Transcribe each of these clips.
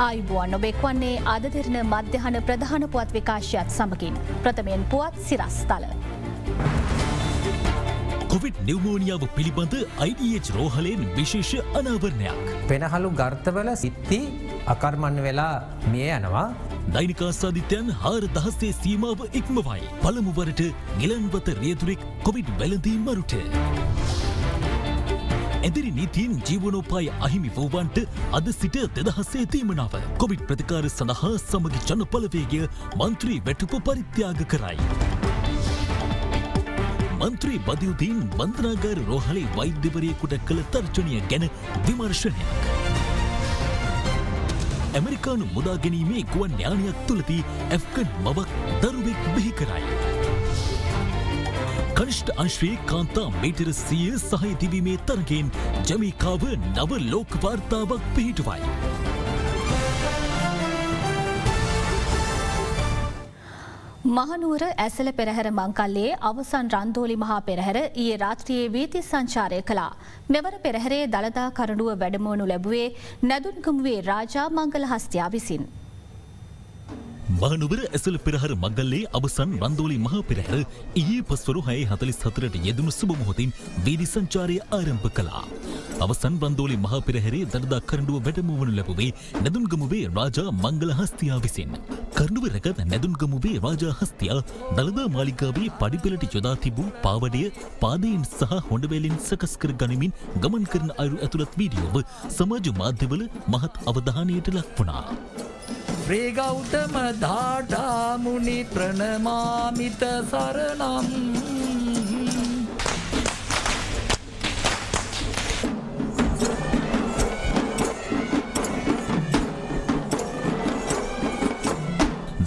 ආයුබෝවන් ඔබ එක්වන්නේ අද දෙරණ මධ්‍යහන ප්‍රධාන පුවත් විකාශයත් සමගින් ප්‍රථමයෙන් පුවත් සිරස්තල. කොවිඩ් නිව්මෝනියාව පිළිබඳ IDH රෝහලෙන් විශේෂ අනාවරණයක්. පෙනහළු ගර්තවල සිත්ති අකර්මණ්‍ය වෙලා මිය යනවා. දෛනිකාසාධිත්‍යයන් 4000 සීමාව ඉක්මවයි. පළමුවරට ගිලන්වත රියදුරෙක් කොවිඩ් වැළඳීම් මරුට. එදිරි නීතියෙන් ජීවනෝපාය අහිමි වූවන්ට අද සිට 2000 තීමනාව. කොවිඩ් ප්‍රතිකාර සඳහා සමගි ජන බලවේගය මන්ත්‍රී වැටුප පරිත්‍යාග කරයි. මන්ත්‍රී බදියුදීන් බන්ධනාගාර රෝහලේ වෛද්‍යවරියෙකුට කළ තර්ජනය ගැන විමර්ශනයක්. ඇමරිකානු මුදා ගැනීමේ ගුවන් යානයක් තුළදී ඇෆ්ගන් මවක් දරුවෙක් බිහි කරයි. කනිෂ්ඨ අංශයේ කාන්තා මීටර 100 සහය දිවීමේ තරගයෙන් ජමීකාව නව ලෝක වාර්තාවක් පිහිටුවයි. මහනුවර ඇසල පෙරහැර මංකල්ලේ අවසන් රන්දෝලි මහා පෙරහැර ඊයේ රාත්‍රියේ වීථි සංචාරය කළා. මෙවර පෙරහැරේ දළදා කරඬුව වැඩමවනු ලැබුවේ නැදුන්ගමුවේ රාජා මංගල හස්තියා විසින්. මහනුවර ඇසල පෙරහර මංගල්ලේ අවසන් රන්දෝලි මහා පෙරහැර ඊයේ පස්වරු 6:44ට යෙදුණු සුබ මොහොතින් වීදි සංචාරය ආරම්භ කළා. අවසන් රන්දෝලි මහා පෙරහැරේ දළදා කරඬුව වැඩමවනු ලැබුවේ නැදුන්ගමුවේ රාජා මංගල හස්තියා විසින්. කරඬුව රැගත් නැදුන්ගමුවේ රාජා හස්තියා දළදා මාලිගාවේ පඩිපෙළට යොදා තිබූ පාවඩය පාදයෙන් සහ හොඬවැලෙන් සකස් කර ගනිමින් ගමන් කරන අයුරු ඇතුළත් වීඩියෝව සමාජ මාධ්‍යවල මහත් අවධානයට ලක් වුණා. ශ්‍රී ගෞතම ධාඩාමුනි ප්‍රණමාමිත සරණම්.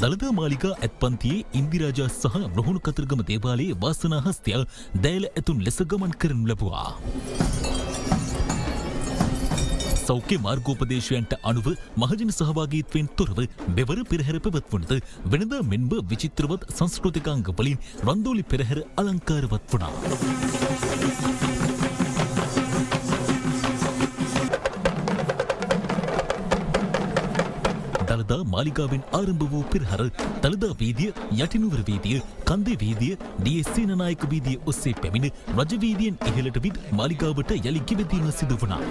දළදා මාලිගා ඇත්පන්තියේ ඉන්දිරාජා සහ රොහුණු කතරගම දේවාලයේ වාසනා හස්තිය දෑල ඇතුන් ලෙස ගමන් කරනු ලැබුවා. සෞඛ්‍ය මාර්ගෝපදේශයන්ට අනුව මහජන සහභාගීත්වයෙන් තොරව මෙවර පෙරහැර පැවැත්වුණද වෙනදා මෙන්ම විචිත්‍රවත් සංස්කෘතිකාංග වලින් රන්දෝලි පෙරහැර අලංකාරවත් වුණා. දළදා මාලිගාවෙන් ආරම්භ වූ පෙරහැර දළදා වීදිය, යටිනුවර වීදිය, කන්දේ වීදිය, ඩී.එස්. සේනානායක වීදිය ඔස්සේ පැමිණ රජ වීදියෙන් ඉහළට විත් මාලිගාවට යලි කිවිදීම සිදු වුණා.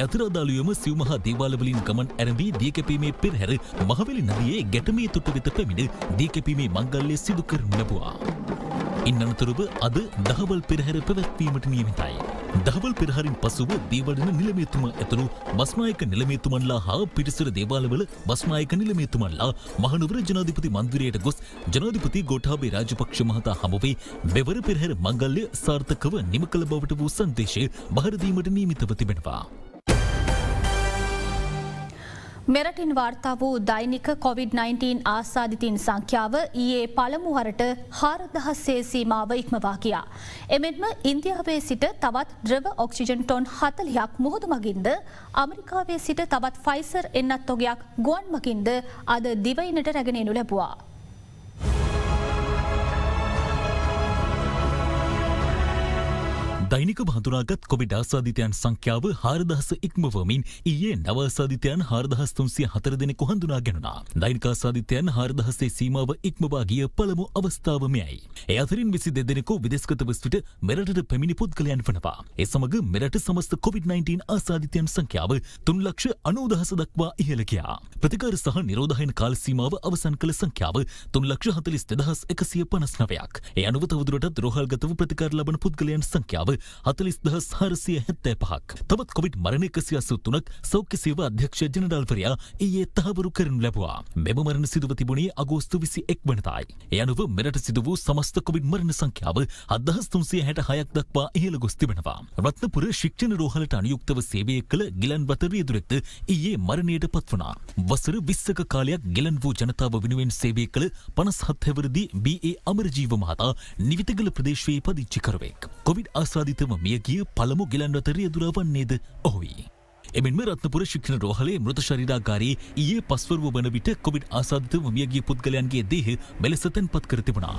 අතරදාලුවම සිව් මහා දේවාලවලින් ගමන් ඇරඹී දීකැපීමේ පෙරහැර මහවැලි නදියේ ගැටමේ තොට වෙත පැමිණ දීකැපීමේ මංගල්‍ය සිදු කරනු ලැබුවා. ඉන් අනතුරුව අද දහවල් පෙරහැර පැවැත්වීමට නියමිතයි. දහවල් පෙරහරින් පසුව දේවඩන නිලමේතුමා ඇතුළු බස්නායක නිලමේතුමන්ලා හා පිටිසර දේවාලවල බස්නායක නිලමේතුමන්ලා මහනුවර ජනාධිපති මන්දිරයට ගොස් ජනාධිපති ගෝඨාභය රාජපක්ෂ මහතා හමුවේ මෙවර පෙරහැර මංගල්‍ය සාර්ථකව නිම කළ බවට වූ සංදේශය බහර දීමට නියමිතව තිබෙනවා. මෙරටින් වාර්තා වූ දෛනික COVID-19 ආසාදිතින් සංඛ්‍යාව ඊයේ පළමු වරට 4000 සීමාව ඉක්මවා ගියා. එමෙන්ම ඉන්දියාවේ සිට තවත් ද්‍රව ඔක්සිජන් ටොන් 40ක් මුහුදු මගින්ද ඇමරිකාවේ සිට තවත් ෆයිසර් එන්නත් තොගයක් ගුවන් මගින්ද අද දිවයිනට රැගෙන එනු ලැබුවා. දෛනික හඳුනාගත් කොවිඩ් ආසාදිතයන් සංඛ්‍යාව 4000 ඉක්මවමින් ඊයේ නව ආසාදිතයන් 4304 දෙනෙකු හඳුනා ගැනුණා. දෛනික ආසාදිතයන් 4000 සීමාව ඉක්මවා ගිය පළමු අවස්ථාව මෙයයි. ඒ අතරින් 22 දෙනෙකු විදේශගත වස්විට මෙරටට පැමිණි පුද්ගලයන් වනවා. ඒ සමග මෙරට සමස්ත කොවිඩ්-19 ආසාදිතයන් සංඛ්‍යාව 3,90,000 දක්වා ඉහළ ගියා. ප්‍රතිකාර සහ නිරෝධායන කාල සීමාව අවසන් කළ සංඛ්‍යාව 3,42,159ක්. ඒ අනුව තවදුරටත් රෝහල්ගතව ප්‍රතිකාර ලබන පුද්ගලයන් සංඛ්‍යාව 40,475ක්. තවත් කොවිඩ් මරණ 183ක් සෞඛ්‍ය සේවා අධ්‍යක්ෂ ජනරාල්වරයා ඊයේ තහවුරු කරනු ලැබුවා. මෙම මරණ සිදුව තිබුණේ අගෝස්තු 21 වෙනිදායි. ඒ අනුව මෙරට සිදු වූ සමස්ත කොවිඩ් මරණ සංඛ්‍යාව 7366ක් දක්වා ඉහළ ගොස් තිබෙනවා. රත්නපුර ශික්ෂණ රෝහලට අනුයුක්තව සේවය කළ ගිලන්වත රියදුරෙක්ද ඊයේ මරණයට පත් වුණා. වසර 20ක කාලයක් ගිලන් වූ ජනතාව වෙනුවෙන් සේවය කළ 57 හැවිරිදි B.A. අමරජීව මහතා නිවිතගල ප්‍රදේශයේ පදිංචිකරුවෙක්. කොවිඩ් ආසාදිතව මිය ගිය පළමු ගිලන්වත රියදුරා වන්නේද ඔහුයි. එමෙන්ම රත්නපුර ශික්ෂණ රෝහලේ මෘත ශරීරාගාරයේ ඊයේ පස්වරුව වන විට කොවිඩ් ආසාදිතව මිය ගිය පුද්ගලයන්ගේ දේහ මෙලෙස තැන්පත් කර තිබුණා.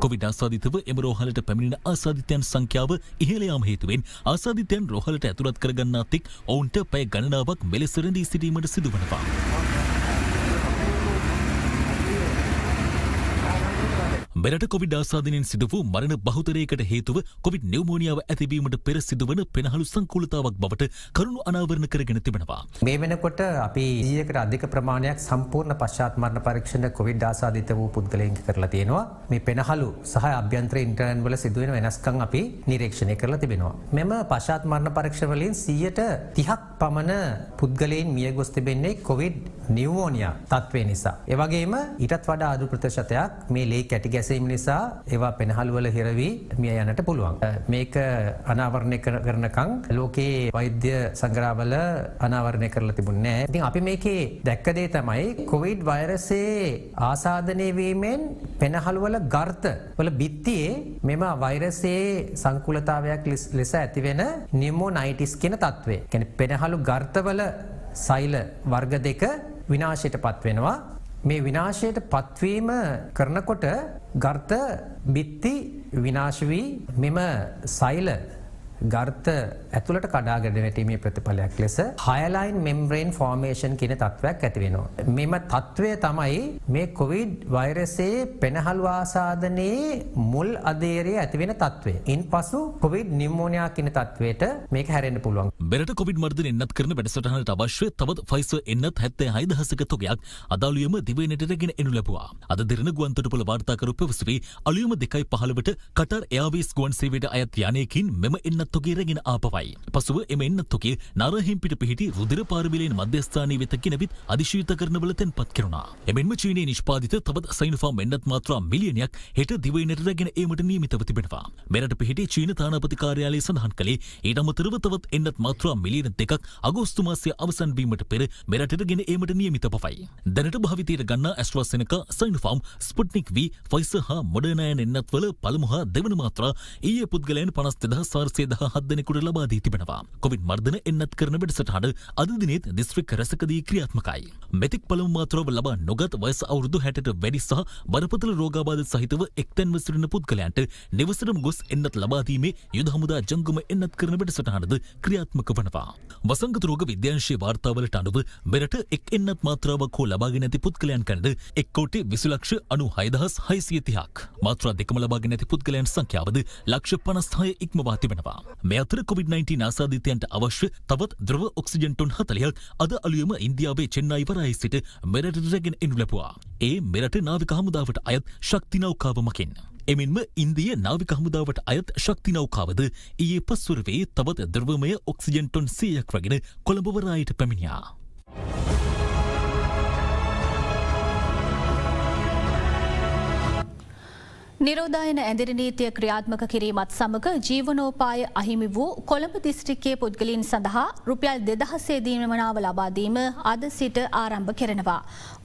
කොවිඩ් ආසාදිතව එම රෝහලට පැමිණෙන ආසාදිතයන් සංඛ්‍යාව ඉහළ යාම හේතුවෙන් ආසාදිතයන් රෝහලට ඇතුළත් කරගන්නා තෙක් ඔවුන්ට පැය ගණනාවක් මෙලෙස රැඳී සිටීමට සිදුවනවා. මෙරට කොවිඩ් ආසාදනයෙන් සිදු වූ මරණ බහුතරයකට හේතුව කොවිඩ් නියුමෝනියාව ඇතිවීමට පෙර සිදුවන පෙනහළු සංකූලතාවක් බවට කරුණු අනාවරණ කරගෙන තිබෙනවා. මේ වෙනකොට අපි 100කට අධික ප්‍රමාණයක් සම්පූර්ණ පශ්චාත් මරණ පරීක්ෂණ කොවිඩ් ආසාදිත වූ පුද්ගලයන්ගේ කරලා තියෙනවා. මේ පෙනහළු සහ අභ්‍යන්තර ඉන්ටර්න් වල සිදුවෙන වෙනස්කම් අපි නිරීක්ෂණය කරලා තිබෙනවා. මෙම පශ්චාත් මරණ පරීක්ෂණ වලින් 30% පමණ පුද්ගලයන් මිය ගොස් තිබෙන්නේ කොවිඩ් නියුමෝනියා තත්ත්වය නිසා. ඒ වගේම ඊටත් වඩා අඩු ප්‍රතිශතයක් මේ ලේ කැටි ගැසීම නිසා ඒවා පෙනහළු වල හිරවි මිය යන්නට පුළුවන්. මේක අනාවරණය කරනකම් ලෝකේ වෛද්‍ය සංග්‍රහවල අනාවරණය කරලා තිබුණේ නැහැ. ඉතින් අපි මේකේ දැක්ක දේ තමයි කොවිඩ් වෛරසයේ ආසාදනය වීමෙන් පෙනහළු වල ගර්ත වල බිත්තියේ මෙම වෛරසයේ සංකූලතාවයක් ලෙස ඇතිවෙන නියුමෝනයිටිස් කියන තත්ත්වය. කියන්නේ පෙනහළු ගර්තවල සෛල වර්ග දෙක විනාශයට පත් වෙනවා. මේ විනාශයට පත්වීම කරනකොට ගර්ත බිත්ති විනාශ වී මෙම සෛල ගර්ත ඇතුළට කඩාගෙන වැටීමේ ප්‍රතිඵලයක් ලෙස හයලයින් මෙම්බ්‍රේන් ෆෝමේෂන් කියන තත්ත්වයක් ඇති වෙනවා. මෙම තත්ත්වය තමයි මේ කොවිඩ් වෛරසයේ පෙනහළු ආසාදනයේ මුල් අධීරයේ ඇතිවෙන තත්ත්වය. ඉන්පසු කොවිඩ් නියුමෝනියා කියන තත්ත්වයට මේක හැරෙන්න පුළුවන්. මෙරට කොවිඩ් මර්ධන එන්නත් කරන වැඩසටහනට අවශ්‍ය තවත් ෆයිසර් එන්නත් 76000ක තොගයක් අදාළුවම දිවයිනට රැගෙන එනු ලැබුවා. අද දින ගුවන්තොටුපළ වාර්තාකරු පැවසුවේ අලුයම 2:15ට කටර් එයාර්වේස් ගුවන් සේවයට අයත් යානයකින් මෙම එන්නත් තොගේ රැගෙන ආපවයි. පසුව එම එන්නත් තොගේ නාරහිම්පිට පිහිටි රුධිර පාරමිලයෙන් මධ්‍යස්ථානයේ වෙත ගෙනවිත් අධිශීතකරණවල තැන්පත් කෙරුණා. එමෙන්ම චීනයේ නිෂ්පාදිත තවත් සයිනෝෆාර්ම් එන්නත් මාත්‍රා මිලියනයක් හෙට දිවයිනට රැගෙන ඒමට නියමිතව තිබෙනවා. මෙරට පිහිටි චීන තානාපති කාර්යාලය සඳහන් කළේ ඊට අමතරව තවත් එන්නත් මාත්‍රා මිලියන 2ක් අගෝස්තු මාසයේ අවසන් වීමට පෙර මෙරටට ගෙන ඒමට නියමිත බවයි. දැනට භාවිතයට ගන්නා ඇස්ට්‍රාසෙනෙකා, සයිනෝෆාර්ම්, ස්පුට්නික් V, ෆයිසර් හා මොඩර්නා යන එන්නත්වල පළමු හා දෙවන මාත්‍රා ඊයේ පුද්ගලයන් 52417 දෙනෙකුට ලබා දී තිබෙනවා. කොවිඩ් මර්ධන එන්නත් කරන වැඩසටහන අද දිනෙත් දිස්ත්‍රික් රැසකදී ක්‍රියාත්මකයි. මෙතෙක් පළමු මාත්‍රාව ලබා නොගත් වයස අවුරුදු 60ට වැඩි සහ බරපතල රෝගාබාධ සහිතව එක්තැන්ව සිටින පුද්ගලයන්ට නිවසටම ගොස් එන්නත් ලබා දීමේ යුද හමුදා ජංගම එන්නත් කරන වැඩසටහනද ක්‍රියාත්මක වනවා. වසංගත රෝග විද්‍යාංශයේ වාර්තාවලට අනුව මෙරට එක් එන්නත් මාත්‍රාවක් හෝ ලබාගෙන ඇති පුද්ගලයන් කනද 1,20,96,630ක්. මාත්‍රා දෙකම ලබාගෙන ඇති පුද්ගලයන් සංඛ්‍යාවද 56,000 ඉක්මවා තිබෙනවා. මේ අතර කොවිඩ්-19 ආසාදිතයන්ට අවශ්‍ය තවත් ද්‍රව ඔක්සිජන් ටොන් 40ක් අද අලුයම ඉන්දියාවේ චෙන්නයි වරායේ සිට මෙරට රැගෙන එනු ලැබුවා. ඒ මෙරට නාවික හමුදාවට අයත් ශක්ති නෞකාව මකින්. එමෙන්ම ඉන්දිය නාවික හමුදාවට අයත් ශක්ති නෞකාවද ඊයේ පස්වරුවේ තවත් ද්‍රවමය ඔක්සිජන් ටොන් 100ක් රැගෙන කොළඹ වරායට පැමිණියා. නිරෝධායන ඇඳිරි නීතිය ක්‍රියාත්මක කිරීමත් සමග ජීවනෝපාය අහිමි වූ කොළඹ දිස්ත්‍රික්කයේ පුද්ගලයන් සඳහා රුපියල් 2000 දීමනාව ලබා දීම අද සිට ආරම්භ කෙරෙනවා.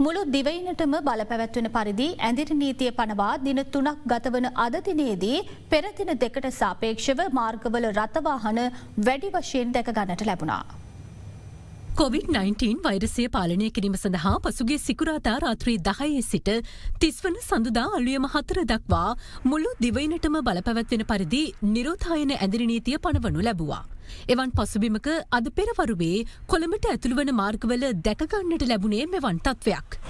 මුළු දිවයිනටම බලපැවැත්වෙන පරිදි ඇඳිරි නීතිය පනවා දින 3ක් ගතවන අද දිනේදී පෙර දින දෙකට සාපේක්ෂව මාර්ගවල රථවාහන වැඩි වශයෙන් දැක ගන්නට ලැබුණා. COVID-19 වෛරසය පාලනය කිරීම සඳහා පසුගේ සිකුරාදා රාත්‍රී 10 සිට 30 වන සඳුදා අලුයම 4 දක්වා මුළු දිවයිනටම බලපැවැත්වෙන පරිදි නිරෝධායන ඇඳිරි නීතිය පනවනු ලැබුවා. එවන් පසුබිමක අද පෙරවරුවේ කොළඹට ඇතුළු වන මාර්ගවල දැක ගන්නට ලැබුණේ මෙවන් තත්ත්වයක්.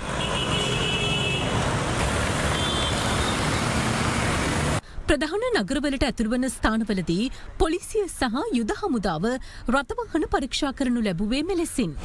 ප්‍රධාන නගරවලට ඇතුළුවන ස්ථානවලදී පොලිසිය සහ යුද හමුදාව රථවාහන පරීක්ෂා කරනු ලැබුවේ මෙලෙසින්.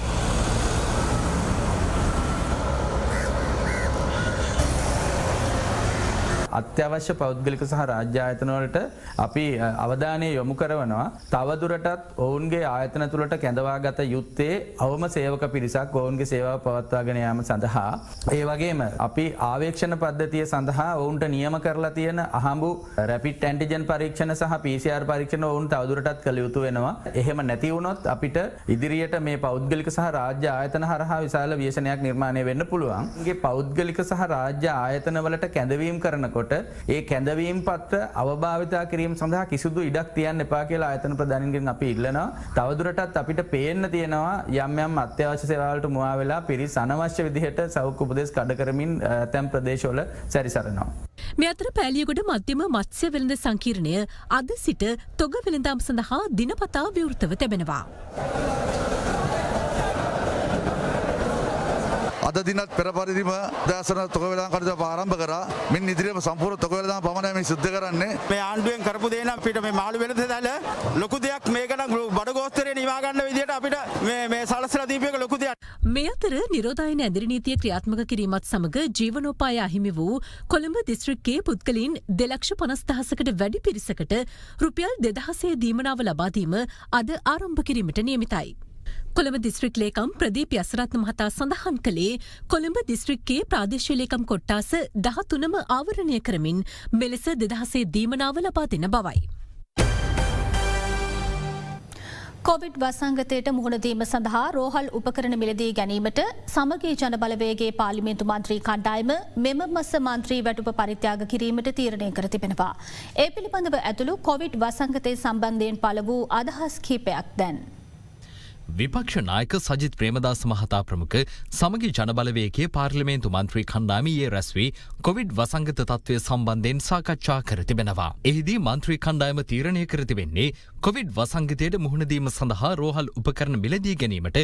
අත්‍යවශ්‍ය පෞද්ගලික සහ රාජ්‍ය ආයතන වලට අපි අවධානය යොමු කරනවා. තවදුරටත් ඔවුන්ගේ ආයතන තුළට කැඳවාගත යුත්තේ අවම සේවක පිරිසක් ඔවුන්ගේ සේවාව පවත්වාගෙන යාම සඳහා. ඒ වගේම අපි ආවේක්ෂණ පද්ධතිය සඳහා ඔවුන්ට නියම කරලා තියෙන අහඹු රැපිඩ් ඇන්ටිජන් පරීක්ෂණ සහ PCR පරීක්ෂණ ඔවුන් තවදුරටත් කළ යුතු වෙනවා. එහෙම නැති වුණොත් අපිට ඉදිරියට මේ පෞද්ගලික සහ රාජ්‍ය ආයතන හරහා විශාල ව්‍යසනයක් නිර්මාණය වෙන්න පුළුවන්. මේ පෞද්ගලික සහ රාජ්‍ය ආයතන වලට කැඳවීම කරනකොට වෙනකොට ඒ කැඳවීම් පත්‍ර අවභාවිතා කිරීම සඳහා කිසිදු ඉඩක් තියන්න එපා කියලා ආයතන ප්‍රධානීන්ගෙන් අපි ඉල්ලනවා. තවදුරටත් අපිට පේන්න තියෙනවා යම් යම් අත්‍යවශ්‍ය සේවාවලට මුවා වෙලා පිරිස් අනවශ්‍ය විදිහට සෞඛ්‍ය උපදෙස් කඩ කරමින් ඇතැම් ප්‍රදේශවල සැරිසරනවා. මේ අතර පෑලියගොඩ මධ්‍යම මත්ස්‍ය වෙළඳ සංකීර්ණය අද සිට තොග වෙළඳාම් සඳහා දිනපතා විවෘතව තිබෙනවා. අද දිනත් පෙර පරිදිම දැසන තොග වෙළඳාම් කටයුතු ආරම්භ කරා. මින් ඉදිරියේම සම්පූර්ණ තොග වෙළඳාම් පමණයි මේ සිද්ධ කරන්නේ. මේ ආණ්ඩුවෙන් කරපු දේ නම් අපිට මේ මාළු වෙළඳ ලොකු දෙයක් මේක නම් බඩගෝස්තරේ නිවා ගන්න විදියට අපිට මේ සලසලා දීපේක ලොකු දෙයක්. මේ අතර නිරෝධායන ඇදිරි නීතිය ක්‍රියාත්මක කිරීමත් සමග ජීවනෝපාය අහිමි වූ කොළඹ දිස්ත්‍රික්කයේ පුද්ගලයන් 2,50,000කට වැඩි පිරිසකට රුපියල් 2,000 දීමනාව ලබා දීම අද ආරම්භ කිරීමට නියමිතයි. කොළඹ දිස්ත්‍රික් ලේකම් ප්‍රදීප් යසරත්න මහතා සඳහන් කළේ කොළඹ දිස්ත්‍රික්කයේ ප්‍රාදේශීය ලේකම් කොට්ටාස 13ම ආවරණය කරමින් මෙලෙස 2,000 දීමනාව ලබා දෙන බවයි. කොවිඩ් වසංගතයට මුහුණ දීම සඳහා රෝහල් උපකරණ මිලදී ගැනීමට සමගී ජනබලවේගයේ පාර්ලිමේන්තු මන්ත්‍රී කණ්ඩායම මෙම මස මන්ත්‍රී වැටුප පරිත්‍යාග කිරීමට තීරණය කර තිබෙනවා. ඒ පිළිබඳව ඇතුළු කොවිඩ් වසංගතය සම්බන්ධයෙන් පළ වූ අදහස් කිහිපයක් දැන්. විපක්ෂ නායක සජිත් ප්‍රේමදාස මහතා ප්‍රමුඛ සමගි ජනබලවේගයේ පාර්ලිමේන්තු මන්ත්‍රී කණ්ඩායමේ රැස් වී කොවිඩ් වසංගත තත්ත්වය සම්බන්ධයෙන් සාකච්ඡා කර තිබෙනවා. එහිදී මන්ත්‍රී කණ්ඩායම තීරණය කර තිබෙන්නේ කොවිඩ් වසංගතයට මුහුණ දීම සඳහා රෝහල් උපකරණ මිලදී ගැනීමට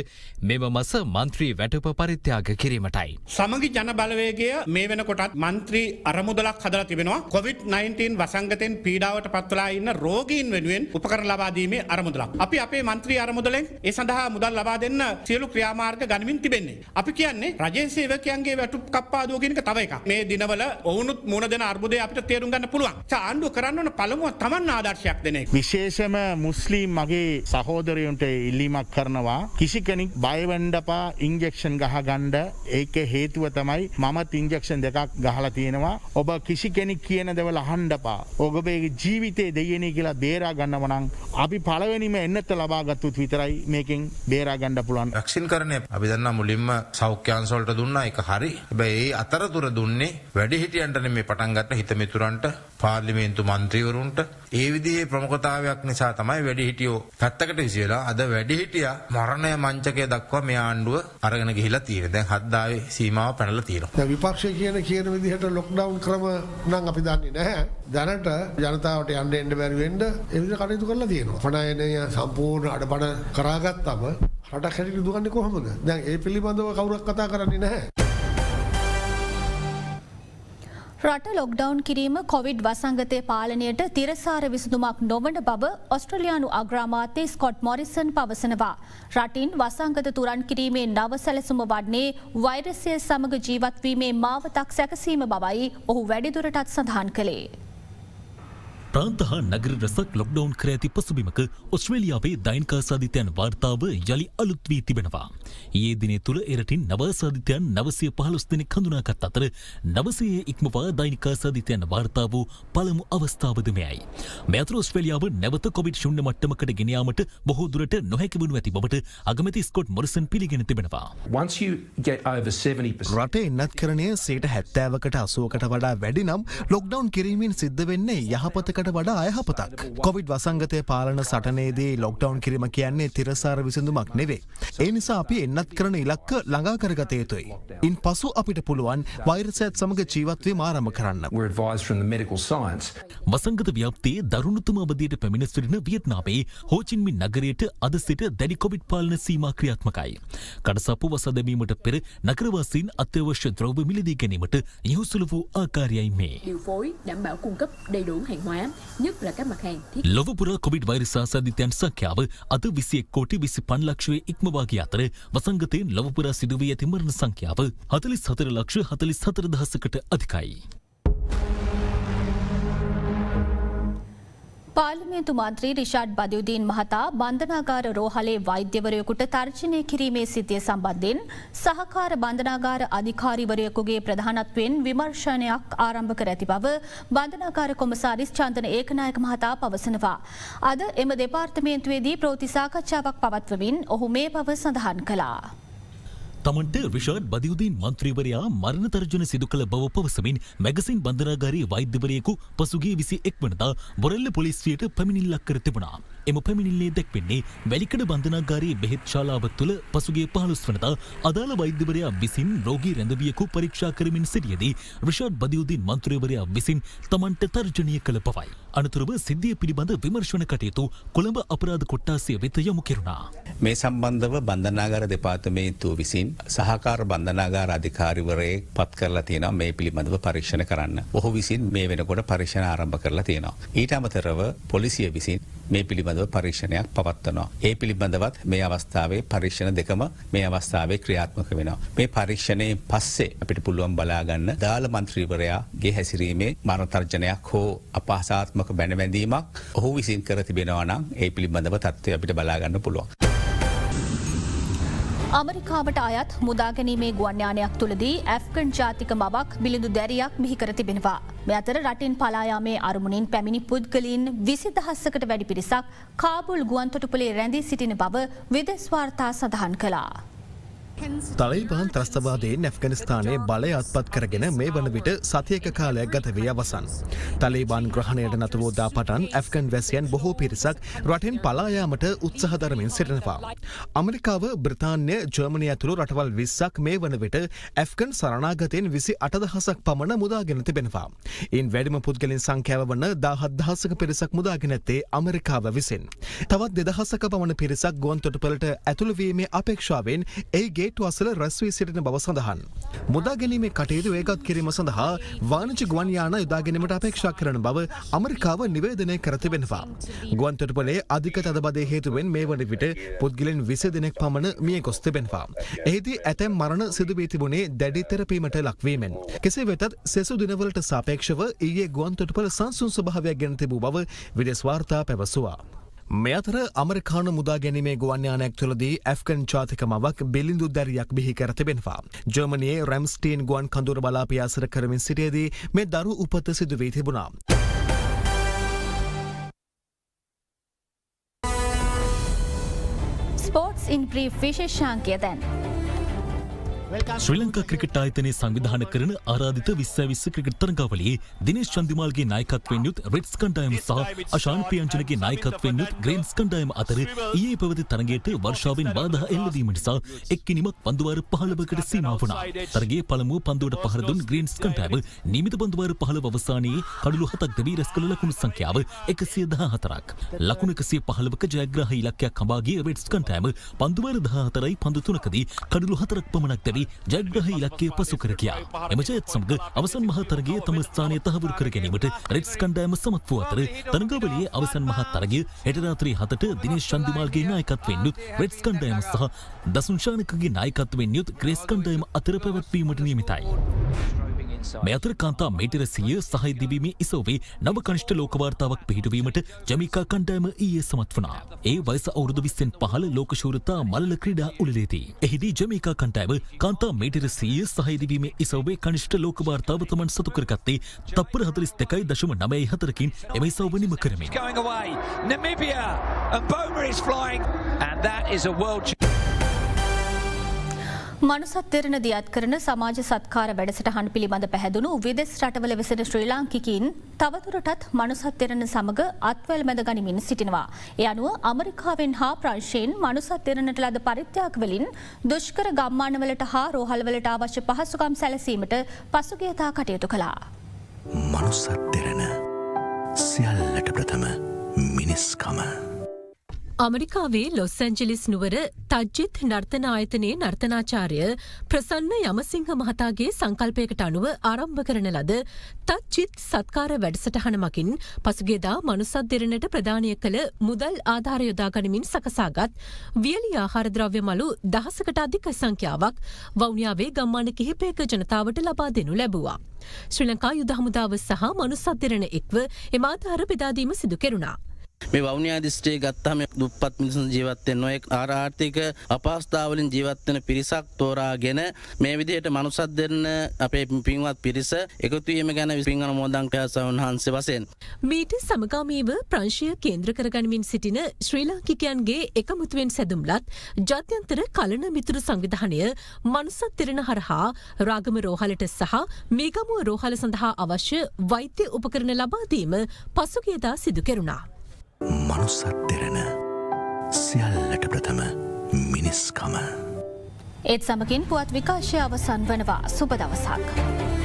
මෙම මස මන්ත්‍රී වැටුප පරිත්‍යාග කිරීමටයි. සමගි ජනබලවේගය මේ වෙනකොටත් මන්ත්‍රී අරමුදලක් හදලා තිබෙනවා. COVID-19 වසංගතෙන් පීඩාවට පත්වලා ඉන්න රෝගීන් වෙනුවෙන් උපකරණ ලබා දීමේ අරමුදලක්. අපි අපේ මන්ත්‍රී අරමුදලෙන් ඒ සඳහා මුදල් ලබා දෙන්න සියලු ක්‍රියාමාර්ග ගනිමින් තිබෙන්නේ. අපි කියන්නේ රජයේ සේවකයන්ගේ වැටුප් කප්පාදුව කියන එක තව එකක්. මේ දිනවල ඔවුනුත් මුණ දෙන අර්බුදය අපිට තේරුම් ගන්න පුළුවන්. ආණ්ඩුව කරන්න ඕන පළමුව Taman ආදර්ශයක් දෙන එක. විශේෂම මුස්ලිම් මගේ සහෝදරයන්ට ඉල්ලීමක් කරනවා කිසි කෙනෙක් බය වෙන්න එපා ඉන්ජෙක්ෂන් ගහගන්න. ඒක හේතුව තමයි මමත් ඉන්ජෙක්ෂන් දෙකක් ගහලා තියෙනවා. ඔබ කිසි කෙනෙක් කියන දේවල් අහන්න එපා. ඔබේ ජීවිතේ දෙයනේ කියලා බේරා ගන්නව නම් අපි පළවෙනිම එන්නත ලබා ගත්තොත් විතරයි මේකෙන් බේරා ගන්න පුළුවන්. වැක්සින් කරන්නේ අපි දන්නා මුලින්ම සෞඛ්‍යාංශ වලට දුන්නා ඒක හරි. හැබැයි ඒ අතරතුර දුන්නේ වැඩිහිටියන්ට නෙමෙයි පටන් ගන්න හිතමිතුරන්ට පාර්ලිමේන්තු මන්ත්‍රීවරුන්ට. ඒ විදිහේ ප්‍රමුඛතාවයක් නිසා තමයි වැඩිහිටියෝ පැත්තකට විසිලා අද වැඩිහිටියා මරණය මංචකය දක්වා මේ ආණ්ඩුව අරගෙන ගිහිලා තියෙනවා. දැන් හද්දාවේ සීමාව පැනලා තියෙනවා. දැන් විපක්ෂය කියන විදිහට ලොක්ඩවුන් ක්‍රම නම් අපි දන්නේ නැහැ. දැනට ජනතාවට යන්න එන්න බැරි වෙන්න ඒ විදිහට කටයුතු කරලා තියෙනවා. පණයනය සම්පූර්ණ අඩබඩ කරාගත්තම රටක් හැටියට දුවන්නේ කොහොමද? දැන් ඒ පිළිබඳව කවුරුත් කතා කරන්නේ නැහැ. රට ලොක්ඩවුන් කිරීම කොවිඩ් වසංගතය පාලනයට තිරසාර විසඳුමක් නොවන බව ඔස්ට්‍රේලියානු අග්‍රාමාත්‍ය ස්කොට් මොරිසන් පවසනවා. රටින් වසංගත තුරන් කිරීමේ නව සැලසුම වන්නේ වෛරසය සමග ජීවත්වීමේ මාවතක් සැකසීම බවයි ඔහු වැඩිදුරටත් සඳහන් කළේ. ප්‍රාන්ත හා නගර රැසක් ලොක්ඩවුන් කර ඇති පසුබිමක ඔස්ට්‍රේලියාවේ දෛනික අසාධිතයන් වාර්තාව යළි අලුත් වී තිබෙනවා. ඊයේ දිනේ තුල එරටින් නව අසාධිතයන් 915 දෙනෙක් හඳුනාගත් අතර 900 ඉක්මවා දෛනික අසාධිතයන් වාර්තා වූ පළමු අවස්ථාවද මෙයයි. මේ අතර ඔස්ට්‍රේලියාව නැවත කොවිඩ් ශූන්‍ය මට්ටමකට ගෙන යාමට බොහෝ දුරට නොහැකි වනු ඇති බවට අගමැති ස්කොට් මොරිසන් පිළිගෙන තිබෙනවා. රටේ එන්නත්කරණය 70%කට 80%කට වඩා වැඩි නම් ලොක්ඩවුන් කිරීමෙන් සිද්ධ වෙන්නේ යහපතකට වඩා අයහපතක්. කොවිඩ් වසංගතය පාලන සටනේදී ලොක්ඩවුන් කිරීම කියන්නේ තිරසාර විසඳුමක් නෙවෙයි. ඒ නිසා අපි එන්නත් කරන ඉලක්ක ළඟා කරගත යුතුයි. ඉන් පසු අපිට පුළුවන් වෛරසයත් සමග ජීවත්වීම ආරම්භ කරන්න. වසංගත ව්‍යාප්තියේ දරුණුතම අවධියට පැමිණ සිටින වියට්නාමයේ හෝචින්මින් නගරයට අද සිට දැඩි කොවිඩ් පාලන සීමා ක්‍රියාත්මකයි. කඩසප්පු වසා දැමීමට පෙර නගරවාසීන් අත්‍යවශ්‍ය ද්‍රව්‍ය මිලදී ගැනීමට යොහුසුළු වූ ආකාරයයි මේ. ලොව පුරා කොවිඩ් වෛරස් ආසාදිතයන් සංඛ්‍යාව අද 21 කෝටි 25 ලක්ෂයේ ඉක්මවා ගිය අතර වසංගතයෙන් ලොව පුරා සිදු වී ඇති මරණ සංඛ්‍යාව 44 ලක්ෂ 44 දහසකට අධිකයි. පාර්ලිමේන්තු මන්ත්‍රී රිෂාඩ් බදියුදීන් මහතා බන්ධනාගාර රෝහලේ වෛද්‍යවරයෙකුට තර්ජනය කිරීමේ සිද්ධිය සම්බන්ධයෙන් සහකාර බන්ධනාගාර අධිකාරිවරයෙකුගේ ප්‍රධානත්වයෙන් විමර්ශනයක් ආරම්භ කර ඇති බව බන්ධනාගාර කොමසාරිස් චන්දන ඒකනායක මහතා පවසනවා. අද එම දෙපාර්තමේන්තුවේදී ප්‍රවෘත්ති සාකච්ඡාවක් පවත්වමින් ඔහු මේ බව සඳහන් කළා. තමන්ට රිෂාඩ් බදියුදීන් මන්ත්‍රීවරයා මරණ තර්ජන සිදු කළ බව පවසමින් මැගසින් බන්ධනාගාරයේ වෛද්‍යවරයෙකු පසුගිය 21 වනදා බොරැල්ල පොලිසියට පැමිණිල්ලක් කර තිබුණා. එම පැමිණිල්ලේ දැක්වෙන්නේ වැලිකඩ බන්ධනාගාරයේ බෙහෙත් ශාලාව තුළ පසුගිය 15 වනදා අදාළ වෛද්‍යවරයා විසින් රෝගී රැඳවියෙකු පරීක්ෂා කරමින් සිටියේදී රිෂාඩ් බදියුදීන් මන්ත්‍රීවරයා විසින් තමන්ට තර්ජනය කළ බවයි. අනතුරුව සිද්ධිය පිළිබඳ විමර්ශන කටයුතු කොළඹ අපරාධ කොට්ටාසය වෙත යොමු කෙරුණා. මේ සම්බන්ධව බන්ධනාගාර දෙපාර්තමේන්තුව විසින් සහකාර බන්ධනාගාර අධිකාරිවරයෙක් පත් කරලා තියෙනවා මේ පිළිබඳව පරීක්ෂණ කරන්න. ඔහු විසින් මේ වෙනකොට පරීක්ෂණ ආරම්භ කරලා තියෙනවා. ඊට අමතරව පොලිසිය විසින් මේ පිළිබඳව පරීක්ෂණයක් පවත්වනවා. ඒ පිළිබඳවත් මේ අවස්ථාවේ පරීක්ෂණ දෙකම මේ අවස්ථාවේ ක්‍රියාත්මක වෙනවා. මේ පරීක්ෂණයෙන් පස්සේ අපිට පුළුවන් බලා ගන්න දාල මන්ත්‍රීවරයාගේ හැසිරීමේ මරණ තර්ජනයක් හෝ අපහාසාත්මක බැනවැඳීමක් ඔහු විසින් කර තිබෙනවා නම් ඒ පිළිබඳව තත්ත්වය අපිට බලා ගන්න පුළුවන්. අමරිකාවට අයත් මුදාගැනීමේ ගුවන් යානයක් තුළදී ඇෆ්ගන් ජාතික මවක් බිලිඳු දැරියක් බිහිකර තිබෙනවා. මේ අතර රටින් පලා යාමේ අරමුණින් පැමිණි පුද්ගලයන් 20000කට වැඩි පිරිසක් කාබුල් ගුවන්තොටුපළේ රැඳී සිටින බව විදෙස් වාර්තා සඳහන් කළා. තලිබාන් ත්‍රස්තවාදයෙන් ඇෆ්ගනිස්තානයේ බලය අත්පත් කරගෙන මේ වන විට සතියක කාලයක් ගත වී අවසන්. තලිබාන් ග්‍රහණයට නතුවෝදා පටන් ඇෆ්ගන් වැසියන් බොහෝ පිරිසක් රටෙන් පලා යාමට උත්සාහ දරමින් සිටිනවා. අමරිකාව, බ්‍රිතාන්‍ය, ජර්මනිය ඇතුළු රටවල් 20ක් මේ වන විට ඇෆ්ගන් සරණාගතයන් 28000ක් පමණ මුදාගෙන තිබෙනවා. ඉන් වැඩිම පුද්ගලයන් සංඛ්‍යාව වන 17000ක පිරිසක් මුදාගෙන ඇත්තේ අමරිකාව විසින්. තවත් 2000ක පමණ පිරිසක් ගුවන්තොටුපළට ඇතුළු වීමේ අපේක්ෂාවෙන් ඒ ගේට්ටුව අසල රැස් වී සිටින බව සඳහන්. මුදා ගැනීමේ කටයුතු වේගත් කිරීම සඳහා වාණිජ්‍ය ගුවන් යාන යොදා ගැනීමට අපේක්ෂා කරන බව අමරිකාව නිවේදනය කර තිබෙනවා. ගුවන්තොටුපළේ අධික තදබදය හේතුවෙන් මේ වන විට පුද්ගලයන් 20 දෙනෙක් පමණ මිය ගොස් තිබෙනවා. එහිදී ඇතැම් මරණ සිදු වී තිබුණේ දැඩි තෙරපීමට ලක්වීමෙන්. කෙසේ වෙතත් සෙසු දිනවලට සාපේක්ෂව ඊයේ ගුවන්තොටුපළ සංසුන් ස්වභාවයක් ගෙන තිබූ බව විදෙස් වාර්තා පැවසුවා. මේ අතර අමරිකානු මුදා ගැනීමේ ගුවන් යානයක් තුළදී ඇෆ්ගන් ජාතික මවක් බිලිඳු දැරියක් බිහි කර තිබෙනවා. ජර්මනියේ රැම්ස්ටීන් ගුවන් කඳවුර බලාපියාසර කරමින් සිටියේදී මේ දරු උපත සිදු වී තිබුණා. ස්පෝර්ට්ස් ඉන් බ්‍රීෆ් විශේෂාංකය දැන්. ශ්‍රී ලංකා ක්‍රිකට් ආයතනයේ සංවිධානය කරන ආරාධිත 2020 ක්‍රිකට් තරඟාවලියේ දිනේෂ් චන්දිමාල්ගේ නායකත්වයෙන් යුත් රෙඩ්ස් කණ්ඩායම සහ අශාන් ප්‍රියංජනගේ නායකත්වයෙන් යුත් ග්‍රේන්ස් කණ්ඩායම අතර ඊයේ පැවති තරඟයට වර්ෂාවෙන් බාධා එල්ල වීම නිසා එක් කිනිමක් පන්දුවාර 15කට සීමා වුණා. තරගයේ පළමුව පන්දුවට පහර දුන් ග්‍රේන්ස් කණ්ඩායම නියමිත පන්දුවාර 15 අවසානයේ කඩලු 7ක් දැවී රැස් කළ ලකුණු සංඛ්‍යාව 114ක්. ලකුණු 115ක ජයග්‍රාහී ඉලක්කයක් හඹා ගිය රෙඩ්ස් කණ්ඩායම පන්දුවාර 14යි පන්දු 3කදී කඩලු 4ක් පමණක් දැවී ජයග්‍රාහී ඉලක්කය පසු කර ගියා. එම ජයත් සමග අවසන් මහා තරගයේ තම ස්ථානය තහවුරු කර ගැනීමට රෙඩ්ස් කණ්ඩායම සමත් වූ අතර තරගාවලියේ අවසන් මහා තරගය හෙට රාත්‍රී 7ට දිනේෂ් චන්දිමාල්ගේ නායකත්වයෙන් යුත් රෙඩ්ස් කණ්ඩායම සහ දසුන් ශානකගේ නායකත්වයෙන් යුත් ග්‍රේස් කණ්ඩායම අතර පැවැත්වීමට නියමිතයි. මේ අතර කාන්තා මීටර 100 සහය දිවීමේ ඉසෝවේ නව කනිෂ්ඨ ලෝක වාර්තාවක් පිහිටුවීමට ජමීකා කණ්ඩායම ඊයේ සමත් වුණා. ඒ වයස අවුරුදු 20න් පහළ ලෝක ශූරතා මල්ල ක්‍රීඩා උළෙලේදී. එහිදී ජමීකා කණ්ඩායම කාන්තා මීටර 100 සහය දිවීමේ ඉසෝවේ කනිෂ්ඨ ලෝක වාර්තාව තමන් සතු කරගත්තේ තප්පර 42.94කින් එම ඉසෝව නිම කරමින්. මනුසත් දෙරණ දියත් කරන සමාජ සත්කාර වැඩසටහන් පිළිබඳ පැහැදුණු විදෙස් රටවල වෙසෙන ශ්‍රී ලාංකිකයින් තවදුරටත් මනුසත් දෙරණ සමග අත්වැල් මැද ගනිමින් සිටිනවා. ඒ අනුව අමරිකාවෙන් හා ප්‍රංශයෙන් මනුසත් දෙරණට ලද පරිත්‍යාග වලින් දුෂ්කර ගම්මානවලට හා රෝහල්වලට අවශ්‍ය පහසුකම් සැලසීමට පසුගියදා කටයුතු කළා. මනුසත් දෙරණ සියල්ලට ප්‍රථම මිනිස්කම. අමරිකාවේ ලොස් ඇන්ජලිස් නුවර තජ්ජිත් නර්තන ආයතනයේ නර්තනාචාර්ය ප්‍රසන්න යමසිංහ මහතාගේ සංකල්පයකට අනුව ආරම්භ කරන ලද තජ්ජිත් සත්කාර වැඩසටහන මගින් පසුගියදා මනුසත් දෙරණට ප්‍රදානය කළ මුදල් ආධාර යොදා ගනිමින් සකසාගත් වියලි ආහාර ද්‍රව්‍ය මළු 10කට අධික සංඛ්‍යාවක් වවුනියාවේ ගම්මාන කිහිපයක ජනතාවට ලබා දෙනු ලැබුවා. ශ්‍රී ලංකා යුද හමුදාව සහ මනුසත් දෙරණ එක්ව එම ආධාර බෙදාදීම සිදු කෙරුණා. මේ වවුනියා දිස්ත්‍රික්කය ගත්තාම දුප්පත් මිනිසුන් ජීවත් වෙන නොයෙක් ආර්ථික අපහසුතාවලින් ජීවත් වෙන පිරිසක් තෝරාගෙන මේ විදිහට මනුස්සත් දෙන්න අපේ පින්වත් පිරිස එකතු වීම ගැන පින් අනුමෝදන් කළා වහන්සේ වශයෙන්. මීට සමගාමීව ප්‍රංශය කේන්ද්‍ර කරගනිමින් සිටින ශ්‍රී ලාංකිකයන්ගේ එකමුතුවෙන් සැදුම්ලත් ජාත්‍යන්තර කලන මිතුරු සංවිධානය මනුස්සත් දෙරණ හරහා රාගම රෝහලට සහ මේගමුව රෝහල සඳහා අවශ්‍ය වෛද්‍ය උපකරණ ලබා දීම පසුගියදා සිදු කෙරුණා. මනුස්සත් දෙරණ සියල්ලට ප්‍රථම මිනිස්කම. ඒත් සමගින් පුවත් විකාශය අවසන් වනවා. සුබ දවසක්.